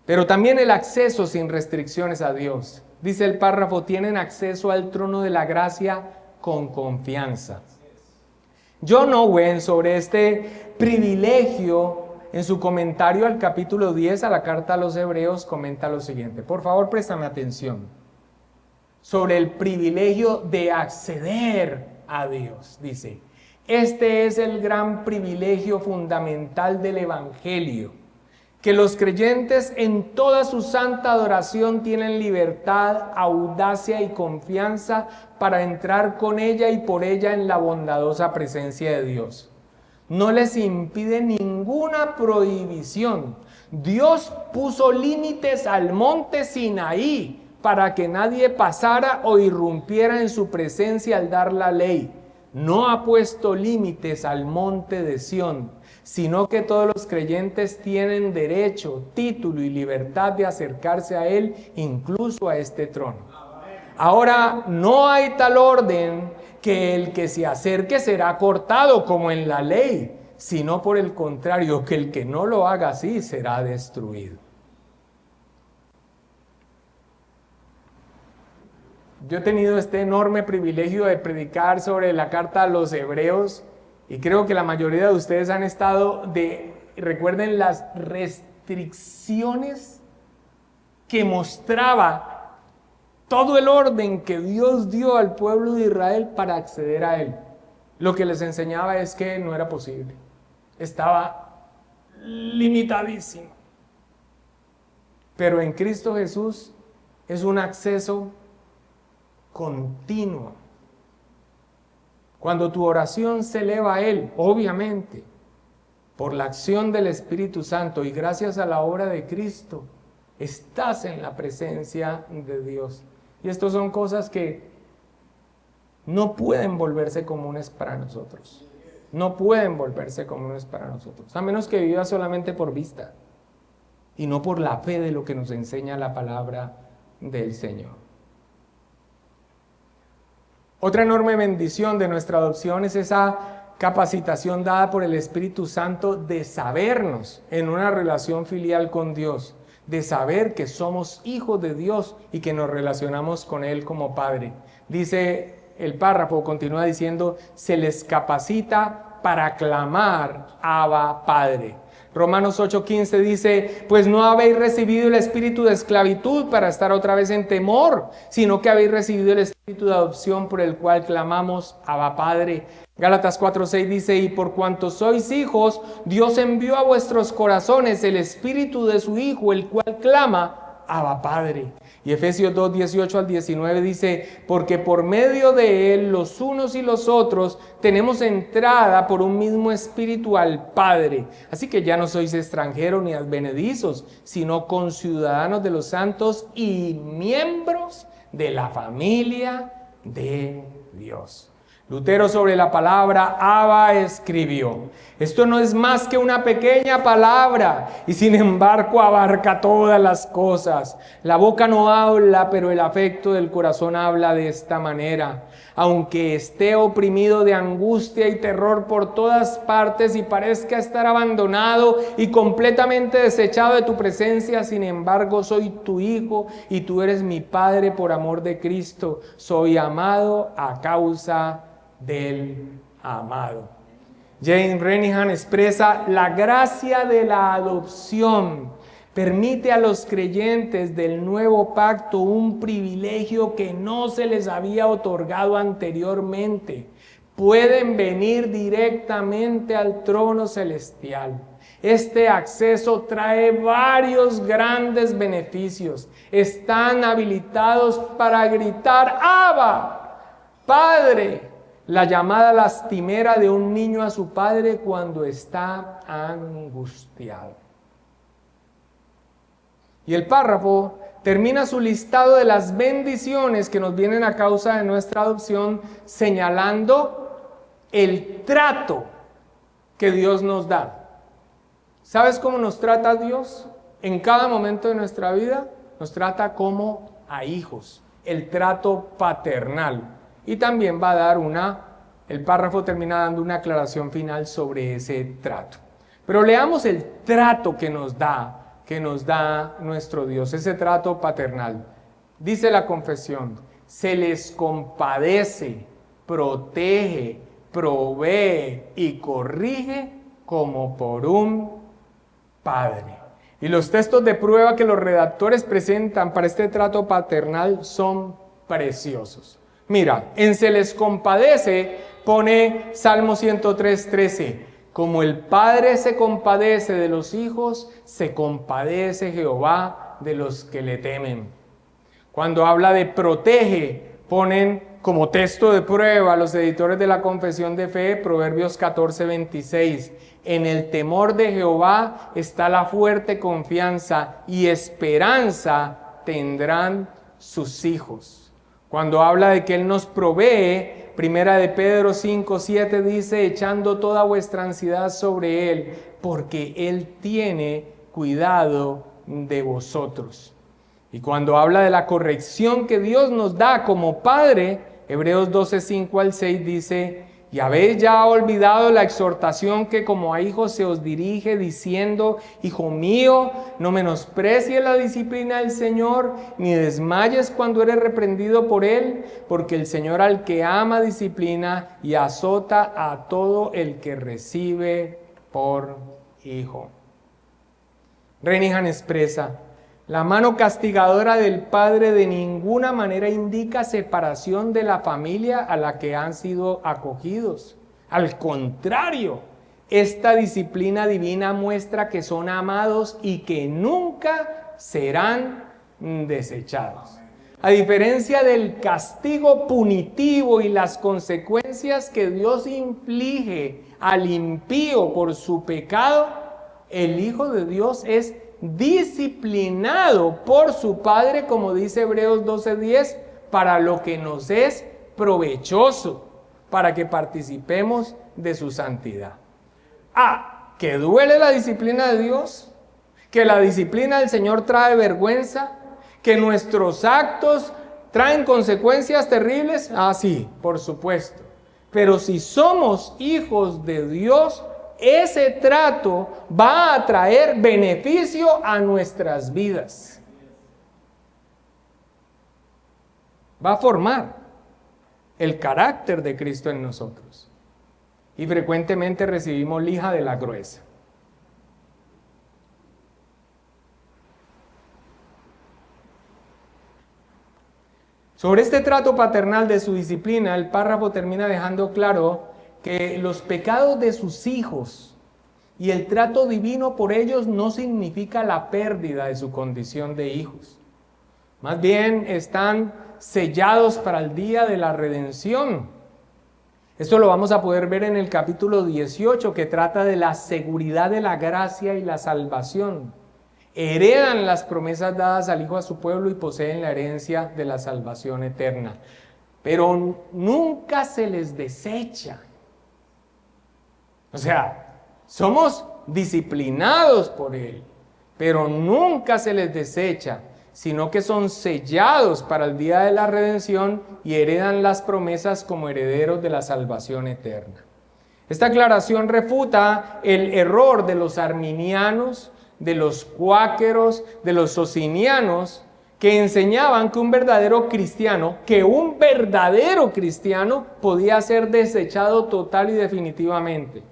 Speaker 1: Pero también el acceso sin restricciones a Dios. Dice el párrafo: tienen acceso al trono de la gracia con confianza. John Owen, sobre este privilegio, en su comentario al capítulo 10 a la carta a los Hebreos, comenta lo siguiente. Por favor, préstame atención. Sobre el privilegio de acceder a Dios. Dice: este es el gran privilegio fundamental del Evangelio, que los creyentes en toda su santa adoración tienen libertad, audacia y confianza para entrar con ella y por ella en la bondadosa presencia de Dios. No les impide ninguna prohibición. Dios puso límites al monte Sinaí para que nadie pasara o irrumpiera en su presencia al dar la ley. No ha puesto límites al monte de Sión, sino que todos los creyentes tienen derecho, título y libertad de acercarse a Él, incluso a este trono. Ahora, no hay tal orden que el que se acerque será cortado como en la ley, sino por el contrario, que el que no lo haga así será destruido. Yo he tenido este enorme privilegio de predicar sobre la carta a los Hebreos y creo que la mayoría de ustedes han estado recuerden las restricciones que mostraba todo el orden que Dios dio al pueblo de Israel para acceder a Él. Lo que les enseñaba es que no era posible. Estaba limitadísimo. Pero en Cristo Jesús es un acceso continuo. Cuando tu oración se eleva a Él, obviamente, por la acción del Espíritu Santo y gracias a la obra de Cristo, estás en la presencia de Dios. Y estas son cosas que no pueden volverse comunes para nosotros. No pueden volverse comunes para nosotros, a menos que vivas solamente por vista y no por la fe de lo que nos enseña la palabra del Señor. Otra enorme bendición de nuestra adopción es esa capacitación dada por el Espíritu Santo de sabernos en una relación filial con Dios, de saber que somos hijos de Dios y que nos relacionamos con Él como Padre. Dice el párrafo, continúa diciendo: se les capacita para clamar Abba Padre. Romanos 8:15 dice: pues no habéis recibido el espíritu de esclavitud para estar otra vez en temor, sino que habéis recibido el espíritu de adopción por el cual clamamos Abba Padre. Gálatas 4:6 dice: y por cuanto sois hijos, Dios envió a vuestros corazones el espíritu de su Hijo, el cual clama Abba Padre. Y Efesios 2, 18 al 19 dice, porque por medio de Él, los unos y los otros, tenemos entrada por un mismo espíritu al Padre. Así que ya no sois extranjeros ni advenedizos, sino conciudadanos de los santos y miembros de la familia de Dios. Lutero sobre la palabra Abba escribió, esto no es más que una pequeña palabra y sin embargo abarca todas las cosas. La boca no habla, pero el afecto del corazón habla de esta manera. Aunque esté oprimido de angustia y terror por todas partes y parezca estar abandonado y completamente desechado de tu presencia, sin embargo soy tu hijo y tú eres mi padre por amor de Cristo. Soy amado a causa del amado. James Renihan expresa la gracia de la adopción. Permite a los creyentes del nuevo pacto un privilegio que no se les había otorgado anteriormente. Pueden venir directamente al trono celestial. Este acceso trae varios grandes beneficios. Están habilitados para gritar Abba, Padre. La llamada lastimera de un niño a su padre cuando está angustiado. Y el párrafo termina su listado de las bendiciones que nos vienen a causa de nuestra adopción, señalando el trato que Dios nos da. ¿Sabes cómo nos trata Dios? En cada momento de nuestra vida nos trata como a hijos, el trato paternal. Y también va a dar el párrafo termina dando una aclaración final sobre ese trato. Pero leamos el trato que nos da nuestro Dios, ese trato paternal. Dice la confesión, se les compadece, protege, provee y corrige como por un padre. Y los textos de prueba que los redactores presentan para este trato paternal son preciosos. Mira, en se les compadece pone Salmo 103, 13. Como el Padre se compadece de los hijos, se compadece Jehová de los que le temen. Cuando habla de protege, ponen como texto de prueba los editores de la Confesión de Fe, Proverbios 14, 26. En el temor de Jehová está la fuerte confianza y esperanza tendrán sus hijos. Cuando habla de que Él nos provee, Primera de Pedro 5, 7 dice, echando toda vuestra ansiedad sobre Él, porque Él tiene cuidado de vosotros. Y cuando habla de la corrección que Dios nos da como Padre, Hebreos 12, 5 al 6 dice, y habéis ya olvidado la exhortación que como a hijos se os dirige, diciendo, hijo mío, no menosprecies la disciplina del Señor, ni desmayes cuando eres reprendido por Él, porque el Señor al que ama disciplina y azota a todo el que recibe por hijo. Renihan expresa, la mano castigadora del Padre de ninguna manera indica separación de la familia a la que han sido acogidos. Al contrario, esta disciplina divina muestra que son amados y que nunca serán desechados. A diferencia del castigo punitivo y las consecuencias que Dios inflige al impío por su pecado, el Hijo de Dios es disciplinado por su Padre, como dice Hebreos 12:10, para lo que nos es provechoso, para que participemos de su santidad. ¿Que duele la disciplina de Dios? ¿Que la disciplina del Señor trae vergüenza? ¿Que nuestros actos traen consecuencias terribles? Sí, por supuesto. Pero si somos hijos de Dios, ese trato va a traer beneficio a nuestras vidas. Va a formar el carácter de Cristo en nosotros. Y frecuentemente recibimos lija de la gruesa. Sobre este trato paternal de su disciplina, el párrafo termina dejando claro que los pecados de sus hijos Y el trato divino por ellos no significa la pérdida de su condición de hijos. Más bien están sellados para el día de la redención. Esto lo vamos a poder ver en el capítulo 18, que trata de la seguridad de la gracia y la salvación. Heredan las promesas dadas al Hijo a su pueblo y poseen la herencia de la salvación eterna. Pero nunca se les desecha. O sea, somos disciplinados por Él, pero nunca se les desecha, sino que son sellados para el día de la redención y heredan las promesas como herederos de la salvación eterna. Esta aclaración refuta el error de los arminianos, de los cuáqueros, de los socinianos, que enseñaban que un verdadero cristiano podía ser desechado total y definitivamente.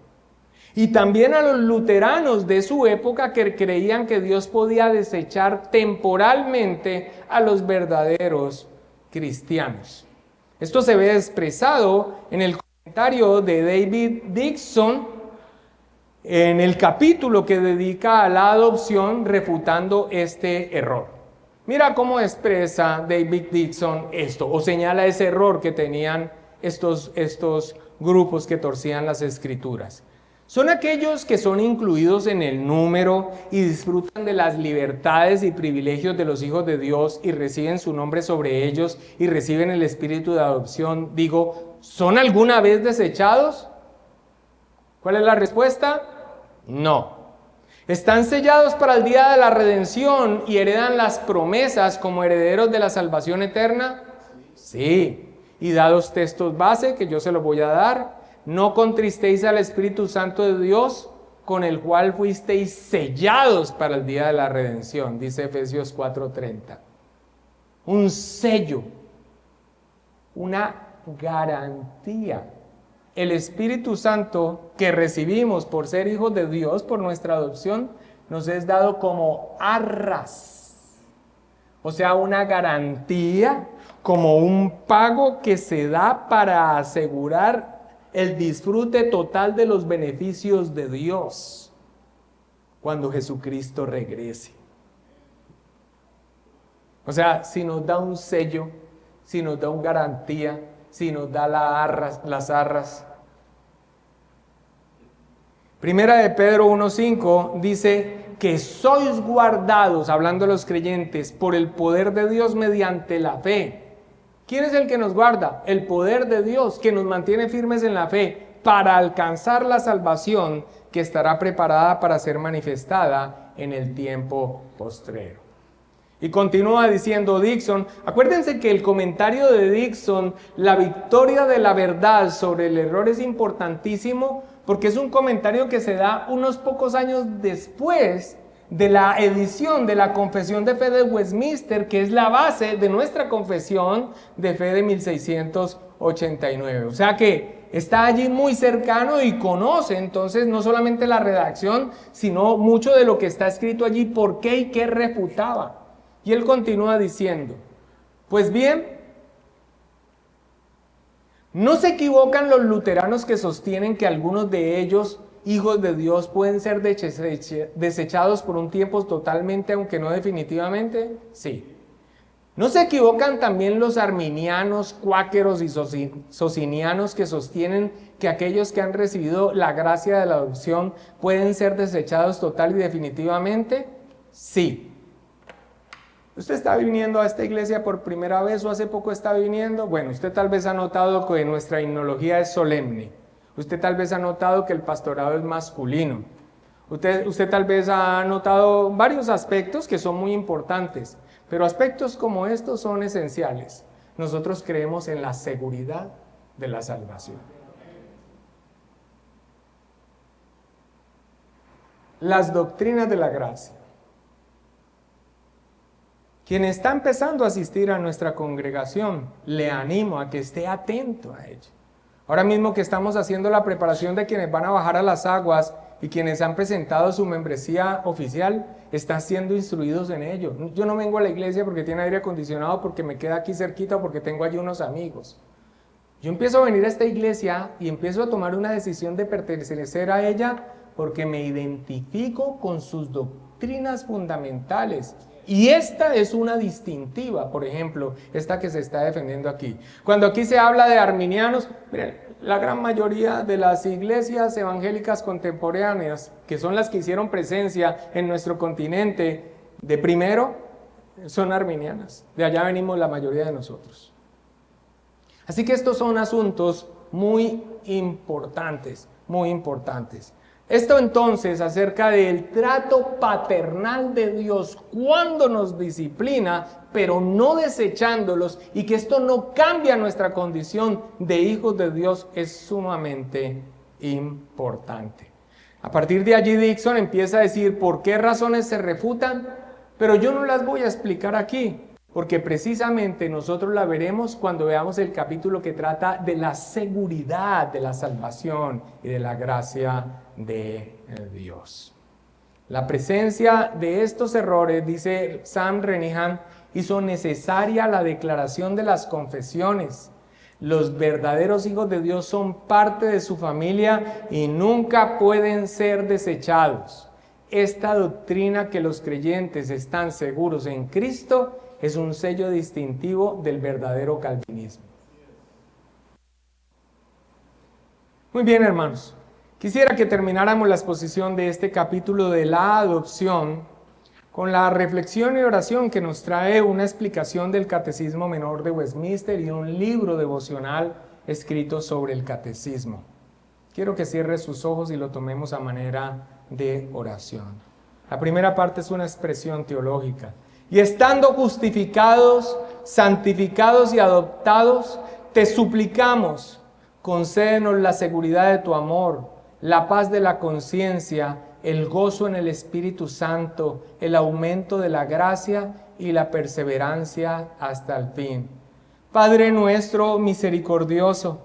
Speaker 1: Y también a los luteranos de su época, que creían que Dios podía desechar temporalmente a los verdaderos cristianos. Esto se ve expresado en el comentario de David Dixon, en el capítulo que dedica a la adopción, refutando este error. Mira cómo expresa David Dixon esto, o señala ese error que tenían estos grupos que torcían las escrituras. Son aquellos que son incluidos en el número y disfrutan de las libertades y privilegios de los hijos de Dios y reciben su nombre sobre ellos y reciben el espíritu de adopción. Digo, ¿son alguna vez desechados? ¿Cuál es la respuesta? No. ¿Están sellados para el día de la redención y heredan las promesas como herederos de la salvación eterna? Sí. Y dados textos base, que yo se los voy a dar, no contristéis al Espíritu Santo de Dios, con el cual fuisteis sellados para el día de la redención, dice Efesios 4:30. Un sello, una garantía. El Espíritu Santo que recibimos por ser hijos de Dios, por nuestra adopción, nos es dado como arras. O sea, una garantía, como un pago que se da para asegurar el disfrute total de los beneficios de Dios cuando Jesucristo regrese. O sea, si nos da un sello, si nos da una garantía, si nos da las arras. Primera de Pedro 1:5 dice que sois guardados, hablando de los creyentes, por el poder de Dios mediante la fe. ¿Quién es el que nos guarda? El poder de Dios, que nos mantiene firmes en la fe para alcanzar la salvación que estará preparada para ser manifestada en el tiempo postrero. Y continúa diciendo Dixon, acuérdense que el comentario de Dixon, la victoria de la verdad sobre el error, es importantísimo porque es un comentario que se da unos pocos años después de la edición de la Confesión de Fe de Westminster, que es la base de nuestra Confesión de Fe de 1689. O sea que está allí muy cercano y conoce entonces no solamente la redacción, sino mucho de lo que está escrito allí, por qué y qué refutaba. Y él continúa diciendo, pues bien, no se equivocan los luteranos que sostienen que algunos de ellos, hijos de Dios, pueden ser desechados por un tiempo totalmente, aunque no definitivamente. Sí. ¿No se equivocan también los arminianos, cuáqueros y socinianos que sostienen que aquellos que han recibido la gracia de la adopción pueden ser desechados total y definitivamente? Sí. ¿Usted está viniendo a esta iglesia por primera vez o hace poco está viniendo? Bueno, usted tal vez ha notado que nuestra himnología es solemne. Usted tal vez ha notado que el pastorado es masculino. Usted tal vez ha notado varios aspectos que son muy importantes, pero aspectos como estos son esenciales. Nosotros creemos en la seguridad de la salvación. Las doctrinas de la gracia. Quien está empezando a asistir a nuestra congregación, le animo a que esté atento a ello. Ahora mismo que estamos haciendo la preparación de quienes van a bajar a las aguas y quienes han presentado su membresía oficial, están siendo instruidos en ello. Yo no vengo a la iglesia porque tiene aire acondicionado, porque me queda aquí cerquita o porque tengo allí unos amigos. Yo empiezo a venir a esta iglesia y empiezo a tomar una decisión de pertenecer a ella porque me identifico con sus doctrinas fundamentales. Y esta es una distintiva, por ejemplo, esta que se está defendiendo aquí. Cuando aquí se habla de arminianos, miren, la gran mayoría de las iglesias evangélicas contemporáneas, que son las que hicieron presencia en nuestro continente de primero, son arminianas. De allá venimos la mayoría de nosotros. Así que estos son asuntos muy importantes, muy importantes. Esto entonces acerca del trato paternal de Dios cuando nos disciplina, pero no desechándolos, y que esto no cambia nuestra condición de hijos de Dios, es sumamente importante. A partir de allí Dixon empieza a decir por qué razones se refutan, pero yo no las voy a explicar aquí, porque precisamente nosotros la veremos cuando veamos el capítulo que trata de la seguridad de la salvación y de la gracia de Dios. La presencia de estos errores, dice Sam Renihan, hizo necesaria la declaración de las confesiones. Los verdaderos hijos de Dios son parte de su familia y nunca pueden ser desechados. Esta doctrina que los creyentes están seguros en Cristo es un sello distintivo del verdadero calvinismo. Muy bien, hermanos. Quisiera que termináramos la exposición de este capítulo de la adopción con la reflexión y oración que nos trae una explicación del Catecismo Menor de Westminster y un libro devocional escrito sobre el catecismo. Quiero que cierre sus ojos y lo tomemos a manera de oración. La primera parte es una expresión teológica. Y estando justificados, santificados y adoptados, te suplicamos, concédenos la seguridad de tu amor, la paz de la conciencia, el gozo en el Espíritu Santo, el aumento de la gracia y la perseverancia hasta el fin. Padre nuestro misericordioso,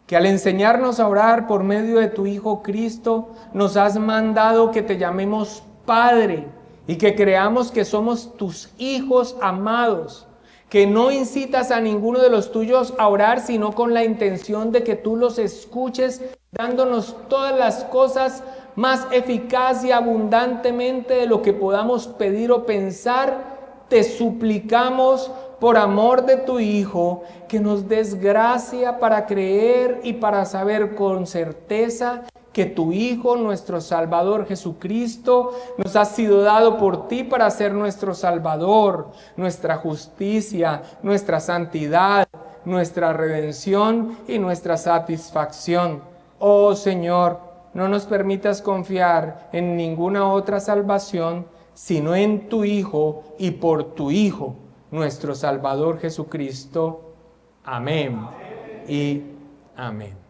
Speaker 1: que al enseñarnos a orar por medio de tu Hijo Cristo, nos has mandado que te llamemos Padre, y que creamos que somos tus hijos amados, que no incitas a ninguno de los tuyos a orar, sino con la intención de que tú los escuches, dándonos todas las cosas más eficaz y abundantemente de lo que podamos pedir o pensar. Te suplicamos, por amor de tu Hijo, que nos des gracia para creer y para saber con certeza que tu Hijo, nuestro Salvador Jesucristo, nos ha sido dado por ti para ser nuestro Salvador, nuestra justicia, nuestra santidad, nuestra redención y nuestra satisfacción. Oh Señor, no nos permitas confiar en ninguna otra salvación, sino en tu Hijo y por tu Hijo, nuestro Salvador Jesucristo. Amén y amén.